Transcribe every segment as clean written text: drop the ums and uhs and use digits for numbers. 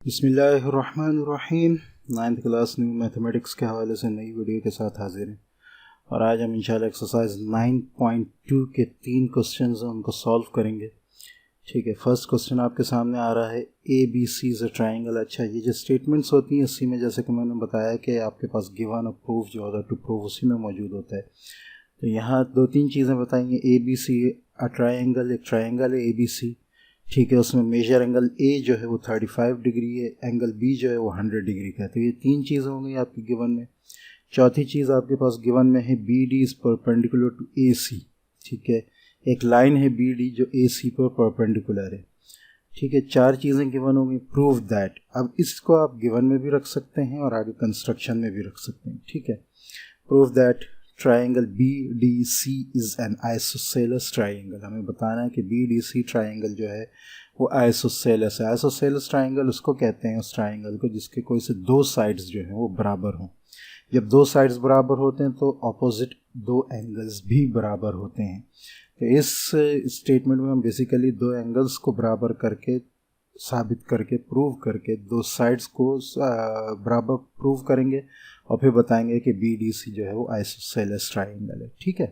बिस्मिल्लाहिर्रहमानिर्रहीम। 9th class new mathematics के हवाले से नई वीडियो के साथ हाजिर हैं और आज हम इंशाल्लाह एक्सरसाइज 9.2 के 3 क्वेश्चन हैं उनको सॉल्व करेंगे। ठीक है, फर्स्ट क्वेश्चन आपके सामने आ रहा है A B C is a triangle. अच्छा, ये जो स्टेटमेंट्स होती हैं इसी में जैसे कि मैंने बताया कि आपके पास गिवन और प्रूफ जो होता है टू प्रूफ उसी में मौजूद होता है। तो यहाँ 2-3 चीज़ें बताएंगे। A B C a triangle, एक ट्राइंगल है ए बी सी। ठीक है, उसमें मेजर एंगल ए जो है वो 35 डिग्री है, एंगल बी जो है वो 100 डिग्री का है। तो ये 3 चीज़ें होंगी आपकी गिवन में। चौथी चीज़ आपके पास गिवन में है B D is perpendicular to A C. ठीक है, एक लाइन है बी डी जो ए सी पर परपेंडिकुलर है। ठीक है, 4 चीज़ें गिवन होंगी। प्रूव दैट, अब इसको आप गिवन में भी रख सकते हैं और आगे कंस्ट्रक्शन में भी रख सकते हैं। ठीक है, prove that triangle B D C is an isosceles triangle. हमें बताना है कि बी डी सी ट्राइंगल जो है वो आइसोसेलस है। आइसोसेलस ट्राइंगल उसको कहते हैं, उस ट्राइंगल को जिसके कोई से 2 साइड्स जो हैं वो बराबर हों। जब 2 साइड्स बराबर होते हैं तो ऑपोजिट 2 एंगल्स भी बराबर होते हैं। तो इस स्टेटमेंट में हम बेसिकली 2 एंगल्स को बराबर करके साबित करके प्रूव करके 2 साइड्स को बराबर प्रूव करेंगे और फिर बताएंगे कि बी डी सी जो है वो आइसोसेलस ट्राइंगल है। ठीक है,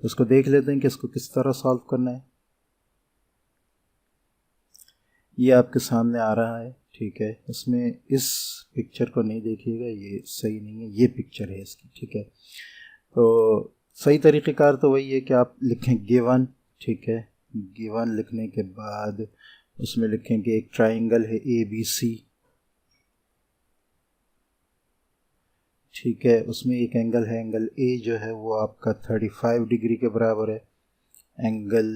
तो उसको देख लेते हैं कि इसको किस तरह सॉल्व करना है। ये आपके सामने आ रहा है। ठीक है, इसमें इस पिक्चर को नहीं देखिएगा, ये सही नहीं है, ये पिक्चर है इसकी। ठीक है, तो सही तरीक़ेकार तो वही है कि आप लिखें गिवन। ठीक है, गिवन लिखने के बाद उसमें लिखें कि एक ट्राइंगल है ए बी सी। ठीक है, उसमें एक एंगल है, एंगल ए जो है वो आपका 35 डिग्री के बराबर है। एंगल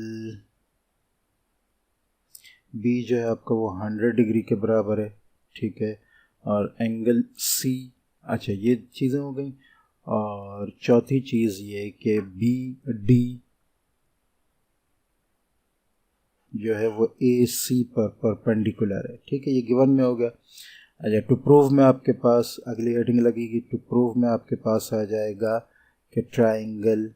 बी जो है आपका वो 100 डिग्री के बराबर है। ठीक है, और एंगल सी, अच्छा ये चीज़ें हो गई। और चौथी चीज़ ये कि बी डी जो है वो ए सी पर परपेंडिकुलर है। ठीक है, ये गिवन में हो गया। अच्छा, टू प्रूव में आपके पास अगली हेडिंग लगेगी। टू प्रूव में आपके पास आ जाएगा कि ट्राइंगल,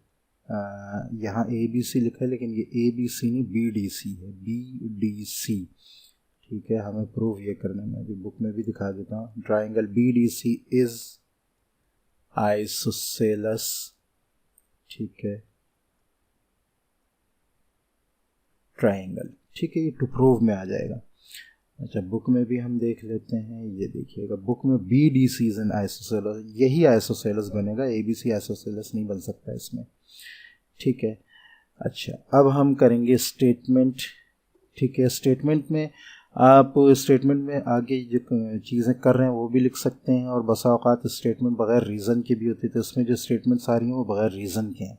यहाँ ए बी सी लिखा है लेकिन ये ए बी सी नहीं बी डी सी है, बी डी सी। ठीक है, हमें प्रूव ये करने में अभी बुक में भी दिखा देता हूँ। Triangle B D C is isosceles. ठीक है, ट्राइंगल। ठीक है, ये टू प्रूव में आ जाएगा। अच्छा, बुक में भी हम देख लेते हैं। ये देखिएगा, बुक में B D C is an isosceles, यही आइसोसेलस बनेगा, ए बी सी आइसोसेलस नहीं बन सकता इसमें। ठीक है, अच्छा अब हम करेंगे स्टेटमेंट। ठीक है, स्टेटमेंट में आप स्टेटमेंट में आगे जो चीज़ें कर रहे हैं वो भी लिख सकते हैं और बसा औकात स्टेटमेंट बग़ैर रीज़न के भी होती है। तो इसमें जो स्टेटमेंट्स आ रही हैं वो बग़ैर रीज़न के हैं।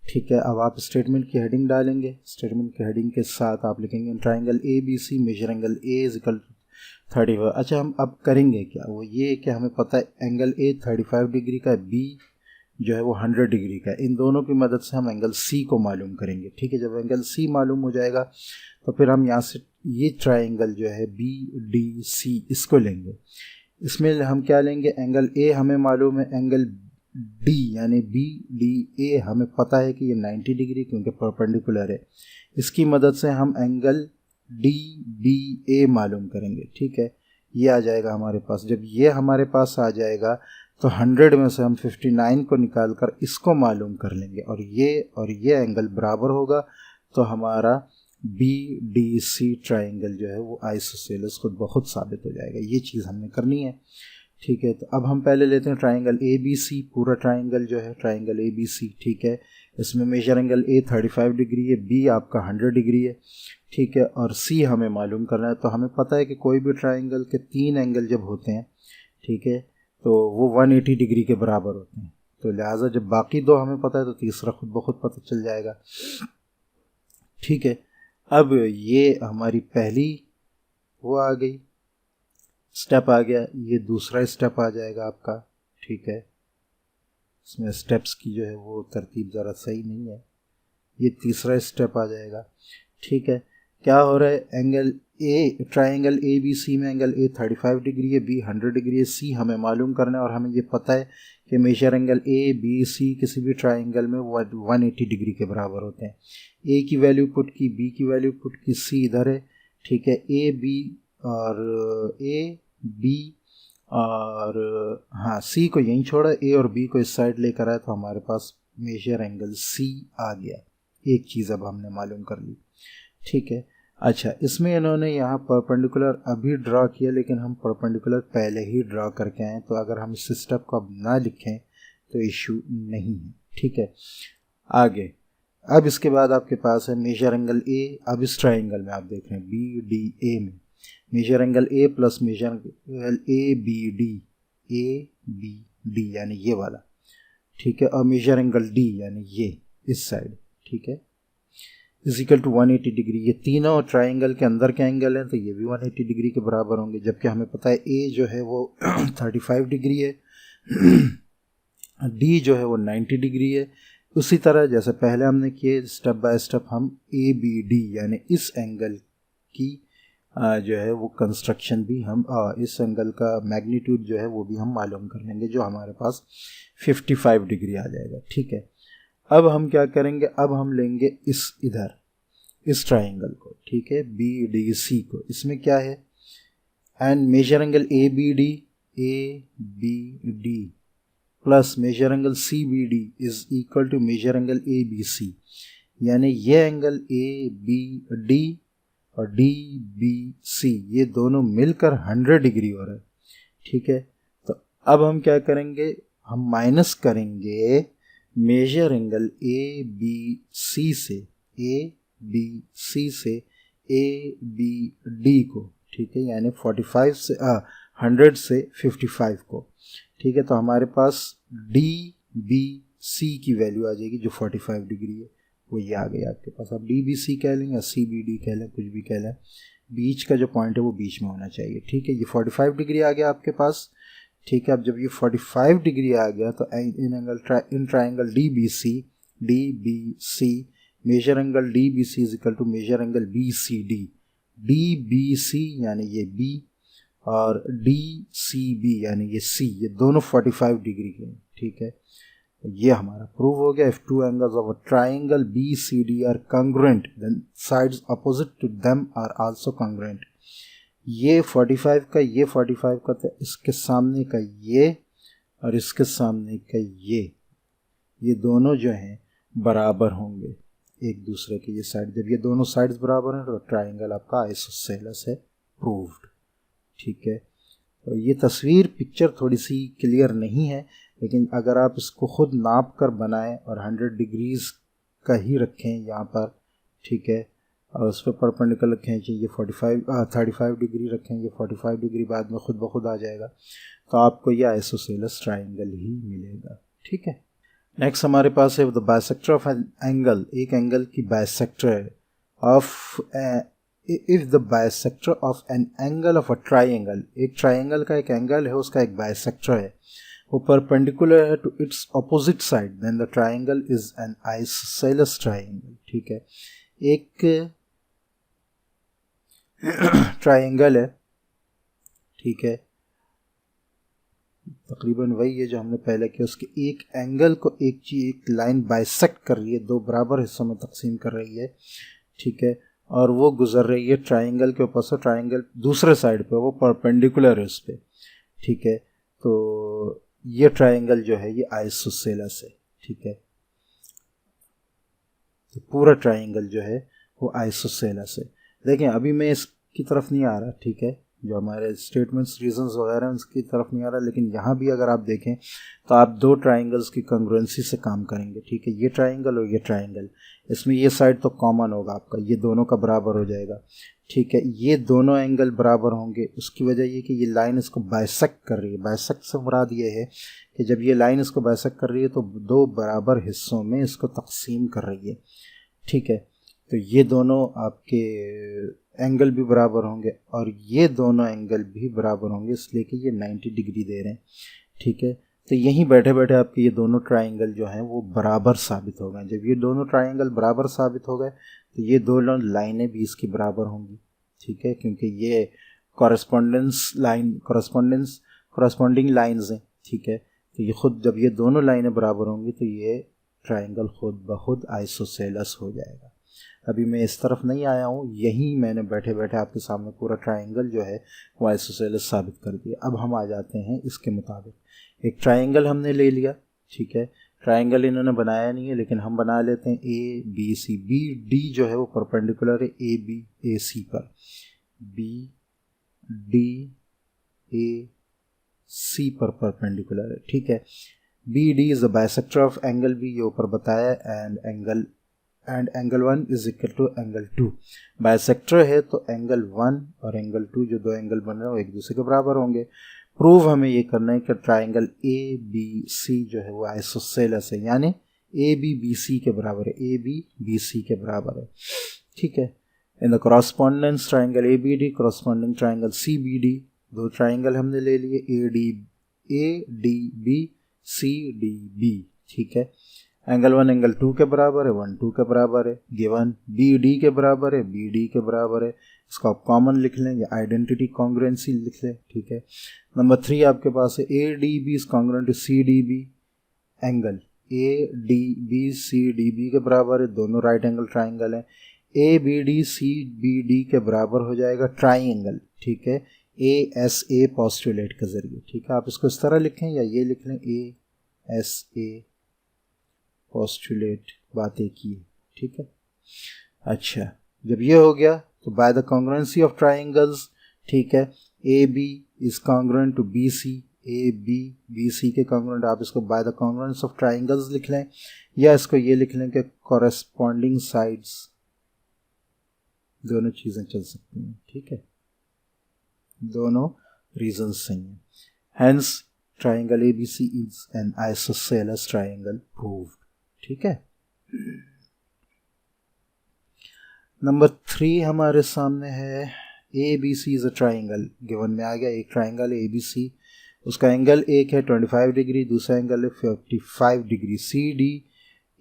ठीक है, अब आप स्टेटमेंट की हेडिंग डालेंगे। स्टेटमेंट की हेडिंग के साथ आप लिखेंगे triangle A B C measure angle A is equal to 35। अच्छा, हम अब करेंगे क्या, वो ये कि हमें पता है एंगल ए 35 डिग्री का, बी जो है वो 100 डिग्री का। इन दोनों की मदद से हम एंगल सी को मालूम करेंगे। ठीक है, जब एंगल सी मालूम हो जाएगा तो फिर हम यहाँ से ये ट्राइंगल जो है बी डी सी इसको लेंगे। इसमें हम क्या लेंगे, एंगल ए हमें मालूम है, एंगल डी यानी बी डी ए हमें पता है कि ये 90 डिग्री क्योंकि परपेंडिकुलर है। इसकी मदद से हम एंगल डी बी ए मालूम करेंगे। ठीक है, ये आ जाएगा हमारे पास। जब ये हमारे पास आ जाएगा तो 100 में से हम 59 को निकाल कर इसको मालूम कर लेंगे और ये एंगल बराबर होगा तो हमारा बी डी सी ट्राइंगल जो है वो आइसोसेलस खुद बहुत साबित हो जाएगा। ये चीज़ हमने करनी है। ठीक है, तो अब हम पहले लेते हैं ट्राइंगल ए बी सी, पूरा ट्राइंगल जो है ट्राइंगल ए बी सी। ठीक है, इसमें मेजर एंगल ए 35 डिग्री है, बी आपका 100 डिग्री है। ठीक है, और सी हमें मालूम करना है। तो हमें पता है कि कोई भी ट्राइंगल के 3 एंगल जब होते हैं, ठीक है, तो वो 180 डिग्री के बराबर होते हैं। तो लिहाजा जब बाकी 2 हमें पता है तो तीसरा खुद ब खुद पता चल जाएगा। ठीक है, अब ये हमारी पहली वो आ गई, स्टेप आ गया। ये दूसरा स्टेप आ जाएगा आपका। ठीक है, इसमें स्टेप्स की जो है वो तरतीब ज़रा सही नहीं है। ये तीसरा स्टेप आ जाएगा। ठीक है, क्या हो रहा है, angle A triangle A B C में एंगल ए 35 डिग्री है, बी 100 डिग्री है, सी हमें मालूम करना है और हमें ये पता है कि measure angle A B C किसी भी ट्राइंगल में 180 डिग्री के बराबर होते हैं। ए की वैल्यू पुट की, बी की वैल्यू पुट की, सी इधर है। ठीक है, ए बी और ए बी और हाँ सी को यहीं छोड़ा, ए और बी को इस साइड लेकर आए तो हमारे पास मेजर एंगल सी आ गया। एक चीज़ अब हमने मालूम कर ली, ठीक है। अच्छा, इसमें इन्होंने यहाँ परपेंडिकुलर अभी ड्रा किया, लेकिन हम परपेंडिकुलर पहले ही ड्रा करके आए, तो अगर हम इस स्टेप को अब ना लिखें तो इशू नहीं है, ठीक है। आगे अब इसके बाद आपके पास है मेजर एंगल ए। अब इस ट्राइंगल में आप देख रहे हैं बी डी ए में measure angle A plus measure angle A B D यानी ये वाला, ठीक है, और मेजर एंगल डी यानी ये इस साइड, ठीक है, इज इक्वल टू 180 डिग्री। ये तीनों ट्राइंगल के अंदर के एंगल हैं तो ये भी 180 डिग्री के बराबर होंगे, जबकि हमें पता है ए जो है वो 35 डिग्री है, डी जो है वो 90 डिग्री है। उसी तरह जैसे पहले हमने किए, स्टेप बाय स्टेप हम ए बी डी यानी इस एंगल की जो है वो कंस्ट्रक्शन भी हम इस एंगल का मैग्नीट्यूड जो है वो भी हम मालूम कर लेंगे, जो हमारे पास 55 डिग्री आ जाएगा, ठीक है। अब हम क्या करेंगे, अब हम लेंगे इस ट्राइंगल को, ठीक है, बी डी सी को। इसमें क्या है, and measure angle A B D plus measure angle C B D is equal to measure angle A B C, यानी ये एंगल ए बी डी और डी बी सी ये दोनों मिलकर 100 डिग्री हो रहा है, ठीक है। तो अब हम क्या करेंगे, हम माइनस करेंगे measure angle A B C से ए बी डी को, ठीक है, यानी 45 से 100 से 55 को, ठीक है। तो हमारे पास डी बी सी की वैल्यू आ जाएगी जो 45 डिग्री है, वो ये आ गई आपके पास। अब डी बी सी कह लें या सी बी डी कह लें, कुछ भी कह लें, बीच का जो पॉइंट है वो बीच में होना चाहिए, ठीक है। ये 45 डिग्री आ गया आपके पास, ठीक है। अब जब ये 45 डिग्री आ गया तो in triangle D B C measure angle D B C is equal to measure angle B C D यानी ये बी और डी सी बी यानी ये सी, ये दोनों 45 डिग्री के हैं, ठीक है। तो ये हमारा प्रूव हो गया। If two angles of a triangle B C D are congruent then sides opposite to them are also congruent. ये 45 का तो इसके सामने का ये और इसके सामने का ये दोनों जो हैं बराबर होंगे एक दूसरे के, ये साइड। जब ये दोनों साइड्स बराबर हैं तो ट्राइंगल आपका आइसोसेलेस है, प्रूव्ड, ठीक है। तो ये पिक्चर थोड़ी सी क्लियर नहीं है, लेकिन अगर आप इसको खुद नाप कर बनाएं और 100 डिग्रीज का ही रखें यहाँ पर, ठीक है, और उस पर परपेंडिकुलर खींचें, ये 35 डिग्री रखें, ये 45 डिग्री बाद में खुद ब खुद आ जाएगा, तो आपको ये आइसोसेलेस ट्राइंगल ही मिलेगा, ठीक है। नेक्स्ट हमारे पास है the bisector of an angle. एक एंगल की bisector of if the bisector of an angle of a triangle, एक ट्राइंगल का एक एंगल है, उसका एक बाइसेक्टर है, वो परपेंडिकुलर है to its opposite side, then the triangle is an isosceles triangle, ठीक है। एक ट्राइंगल है, ठीक है, तकरीबन वही है जो हमने पहले किया, उसके एक एंगल को एक लाइन बाइसेक्ट कर रही है, दो बराबर हिस्सों में तकसीम कर रही है, ठीक है, और वो गुजर रही है ट्राइंगल के ऊपर से, ट्राइंगल दूसरे साइड पे वो परपेंडिकुलर है उस पर, ठीक है। तो ये ट्राइंगल जो है ये आइसोसेलेस है, ठीक है। तो पूरा ट्राइंगल जो है वो आइसोसेलेस है। देखें अभी मैं इसकी तरफ नहीं आ रहा, ठीक है, जो हमारे स्टेटमेंट्स रीजंस वगैरह हैं उसकी तरफ नहीं आ रहा, लेकिन यहाँ भी अगर आप देखें तो आप दो ट्राइंगल्स की कंग्रुएंसी से काम करेंगे, ठीक है। ये ट्राइंगल और ये ट्राइंगल, इसमें ये साइड तो कॉमन होगा आपका, ये दोनों का बराबर हो जाएगा, ठीक है। ये दोनों एंगल बराबर होंगे, उसकी वजह ये कि ये लाइन इसको बाइसेक्ट कर रही है। बाइसेक्ट से मुराद ये है कि जब ये लाइन इसको बाइसेक्ट कर रही है तो दो बराबर हिस्सों में इसको तकसीम कर रही है, ठीक है। तो ये दोनों आपके एंगल भी बराबर होंगे और ये दोनों एंगल भी बराबर होंगे, इसलिए कि ये 90 डिग्री दे रहे हैं, ठीक है। तो यहीं बैठे बैठे आपके ये दोनों ट्राइंगल जो हैं वो बराबर साबित हो गए। जब ये दोनों ट्राइंगल बराबर साबित हो गए तो ये दोनों लाइनें भी इसकी बराबर होंगी, ठीक है, क्योंकि ये कॉरस्पॉन्डिंग लाइन्स हैं, ठीक है। तो ये खुद जब ये दोनों लाइनें बराबर होंगी तो ये ट्राइंगल खुद ब खुद आइसोसेलेस हो जाएगा। अभी मैं इस तरफ नहीं आया हूँ, यहीं मैंने बैठे बैठे आपके सामने पूरा ट्राइंगल जो है वो आइसोसेलेस साबित कर दिया। अब हम आ जाते हैं इसके मुताबिक। एक ट्राइंगल हमने ले लिया, ठीक है, ट्राइंगल इन्होंने बनाया नहीं है लेकिन हम बना लेते हैं। A B C, B D जो है वो परपेंडिकुलर है ए बी ए सी पर, बी डी ए सी पर परपेंडिकुलर है, ठीक है। B D is the bisector of angle B, ये ऊपर बताया, and angle 1 is equal to angle 2। Bisector है तो एंगल 1 और एंगल 2 जो दो एंगल बन रहे हैं वो एक दूसरे के बराबर होंगे। प्रूव हमें ये करना है कि ट्राइंगल ए बी सी जो है वो आइसोसेलेस है, यानी ए बी बी सी के बराबर है, ए बी बी सी के बराबर है, ठीक है। In the correspondence triangle A B D corresponding triangle C B D, दो ट्राइंगल हमने ले लिए, A D B C D B, ठीक है। एंगल 1 एंगल 2 के बराबर है, 1 2 के बराबर है, गिवन बी डी के बराबर है, बी डी के बराबर है, इसको आप कॉमन लिख लें या आइडेंटिटी कॉन्ग्रुएंसी लिख लें, ठीक है। नंबर 3 आपके पास है A D B is congruent to C D B, angle A D B C D B के बराबर है, दोनों राइट एंगल ट्राइंगल हैं। A B D C B D के बराबर हो जाएगा ट्राइंगल, ठीक है, ए एस ए पोस्टुलेट के जरिए, ठीक है। आप इसको इस तरह लिखें या ये लिख लें, ए एस ए पोस्टुलेट, बात एक ही है, ठीक है। अच्छा, जब ये हो गया तो by the congruency of triangles, ठीक है, A B is congruent to B C, A B B C के कॉन्ग्रुएंट, आप इसको by the congruence of triangles लिख लें या इसको ये लिख लें कि कॉरेस्पॉन्डिंग साइड्स, दोनों चीज़ें चल सकती हैं, ठीक है, दोनों रीजंस सही हैं। Hence triangle A B C is an isosceles triangle proved, ठीक है। नंबर 3 हमारे सामने है A B C is a triangle, given में आ गया एक ट्राइंगल ए बी सी, उसका एंगल एक है 25 डिग्री, दूसरा एंगल है 55 degree, C D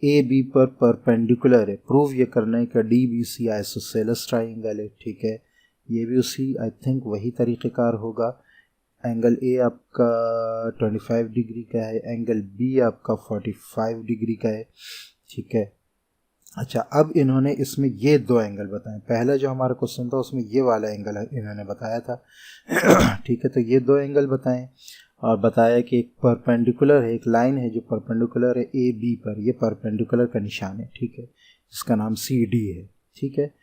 A B पर परपेंडिकुलर है। प्रूव ये करना है कि D B C isosceles triangle है, ठीक है। ये भी उसी आई थिंक वही तरीक़ेकार होगा। एंगल ए आपका 25 डिग्री का है, एंगल बी आपका 45 डिग्री का है, ठीक है। अच्छा, अब इन्होंने इसमें ये दो एंगल बताए, पहला जो हमारा क्वेश्चन था उसमें ये वाला एंगल इन्होंने बताया था ठीक है, तो ये दो एंगल बताएं और बताया कि एक परपेंडिकुलर है, एक लाइन है जो परपेंडिकुलर है ए बी पर, ये परपेंडिकुलर का निशान है, ठीक है, जिसका नाम सी डी है, ठीक है।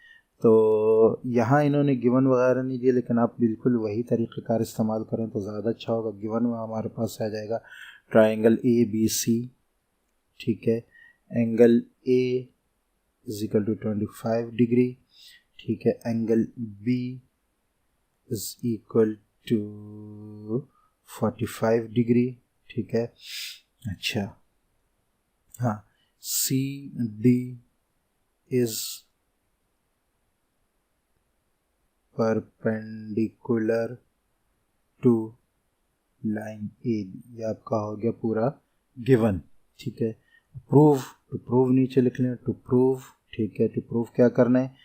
तो यहाँ इन्होंने गिवन वगैरह नहीं दिए, लेकिन आप बिल्कुल वही तरीक़ेकार इस्तेमाल करें तो ज़्यादा अच्छा होगा। गिवन में हमारे पास आ जाएगा ट्राइंगल ए बी सी, ठीक है, angle A is equal to 25 degree, ठीक है, angle B is equal to 45 degree, ठीक है। अच्छा, हाँ, C D is perpendicular to line A B, ये आपका हो गया पूरा गिवन, ठीक है। प्रूव, टू प्रूव नीचे लिख लें, टू प्रूव, ठीक है, टू प्रूव क्या करना है,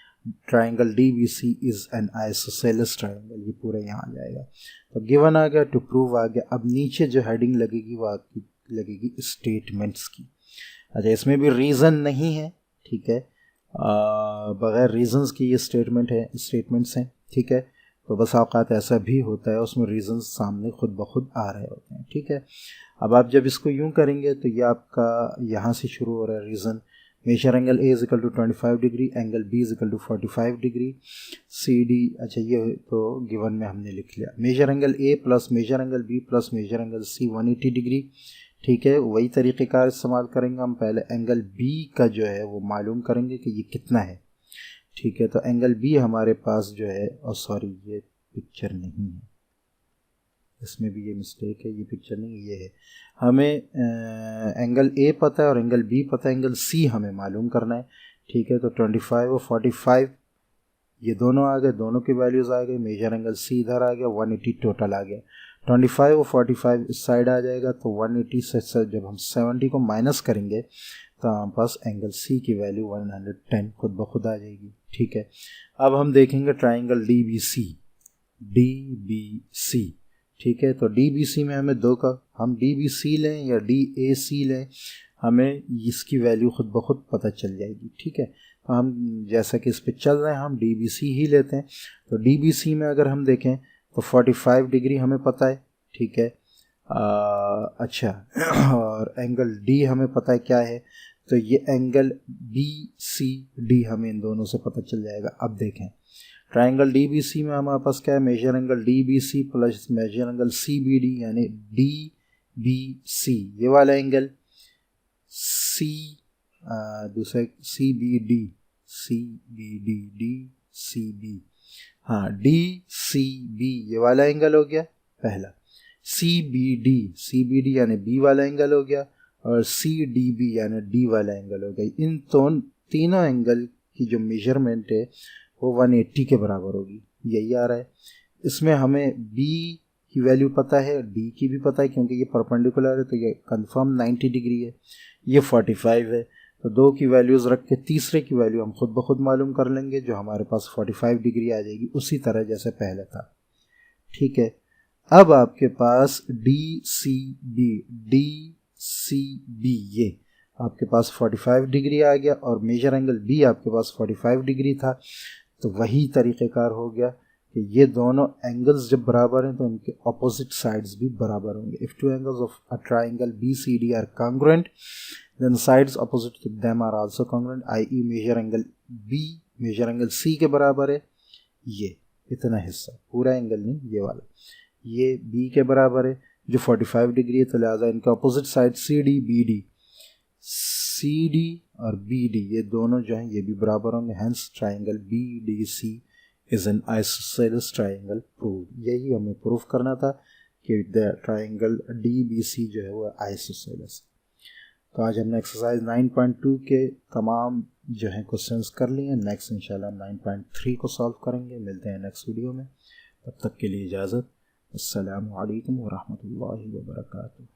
triangle D B C is an isosceles triangle, ये पूरा यहाँ आ जाएगा। तो गिवन आ गया, टू प्रूव आ गया। अब नीचे जो हेडिंग लगेगी वो आपकी लगेगी स्टेटमेंट्स की। अच्छा, इसमें भी रीज़न नहीं है, ठीक है, बगैर रीजंस की ये स्टेटमेंट्स हैं, ठीक है। तो बस औक़ात ऐसा भी होता है, उसमें रीजंस सामने खुद ब खुद आ रहे होते हैं, ठीक है। अब आप जब इसको यूं करेंगे तो ये आपका यहाँ से शुरू हो रहा है reason, measure angle A is equal to 25 degree, angle B is equal to 45 degree, C D, अच्छा ये तो गिवन में हमने लिख लिया, measure angle A plus measure angle B plus measure angle C 180 degree, ठीक है। वही तरीक़ेकार इस्तेमाल करेंगे हम, पहले एंगल बी का जो है वो मालूम करेंगे कि ये कितना है, ठीक है। तो एंगल बी हमारे पास जो है, और सॉरी ये पिक्चर नहीं है, इसमें भी ये मिस्टेक है, ये पिक्चर नहीं, ये है। हमें एंगल ए पता है और एंगल बी पता है, एंगल सी हमें मालूम करना है, ठीक है। तो 25 और 45 ये दोनों आ गए, दोनों की वैल्यूज़ आ गई, मेजर एंगल सी इधर आ गया, 180 टोटल आ गया। 25 और 45 इस साइड आ जाएगा, तो 180 से जब हम 70 को माइनस करेंगे तो हमारे पास एंगल सी की वैल्यू 110 खुद ब खुद आ जाएगी, ठीक है। अब हम देखेंगे ट्राइंगल डी बी सी, ठीक है। तो डी बी सी में हमें दो का, हम डी बी सी लें या डी ए सी लें, हमें इसकी वैल्यू खुद ब खुद पता चल जाएगी, ठीक है। तो हम जैसा कि इस पे चल रहे हैं हम DBC ही लेते हैं। तो DBC में अगर हम देखें तो 45 डिग्री हमें पता है, ठीक है। अच्छा और एंगल D हमें पता है क्या है, तो ये एंगल BCD हमें इन दोनों से पता चल जाएगा। अब देखें ट्राइंगल DBC में हमारे पास क्या है, measure angle DBC plus measure angle CBD यानी DBC ये वाला एंगल, दूसरा CBD हाँ DCB ये वाला एंगल हो गया पहला, CBD यानी B वाला एंगल हो गया, और CDB यानी D वाला एंगल हो गया। इन तीनों एंगल की जो मेजरमेंट है वो 180 के बराबर होगी, यही आ रहा है। इसमें हमें B की वैल्यू पता है, D की भी पता है क्योंकि ये परपेंडिकुलर है, तो ये कंफर्म 90 डिग्री है, ये 45 है। तो दो की वैल्यूज़ रख के तीसरे की वैल्यू हम खुद ब खुद मालूम कर लेंगे, जो हमारे पास 45 डिग्री आ जाएगी, उसी तरह जैसे पहले था, ठीक है। अब आपके पास DCB ये आपके पास 45 डिग्री आ गया, और मेजर एंगल B आपके पास 45 डिग्री था। तो वही तरीक़ेकार हो गया कि ये दोनों एंगल्स जब बराबर हैं तो इनके ऑपोजिट साइड्स भी बराबर होंगे। If two angles of a triangle BCD are congruent then sides opposite to them are also congruent, i.e. Measure angle B measure angle C के बराबर है, ये इतना हिस्सा पूरा एंगल नहीं, ये वाला ये B के बराबर है जो 45 डिग्री है, तो लिहाजा इनके ऑपोजिट साइड CD और BD ये दोनों जो हैं ये भी बराबर होंगे। Hence triangle BDC is an isosceles triangle prove. यही हमें प्रूफ करना था कि द ट्राइंगल DBC जो है वो आइसोसेलेस। तो आज हमने एक्सरसाइज 9.2 के तमाम जो है क्वेश्चंस कर लिए हैं। नेक्स्ट इंशाल्लाह 9.3 को सॉल्व करेंगे। मिलते हैं नेक्स्ट वीडियो में, तब तक के लिए इजाज़त। अस्सलामु अलैकुम व रहमतुल्लाहि व बरकातुहू।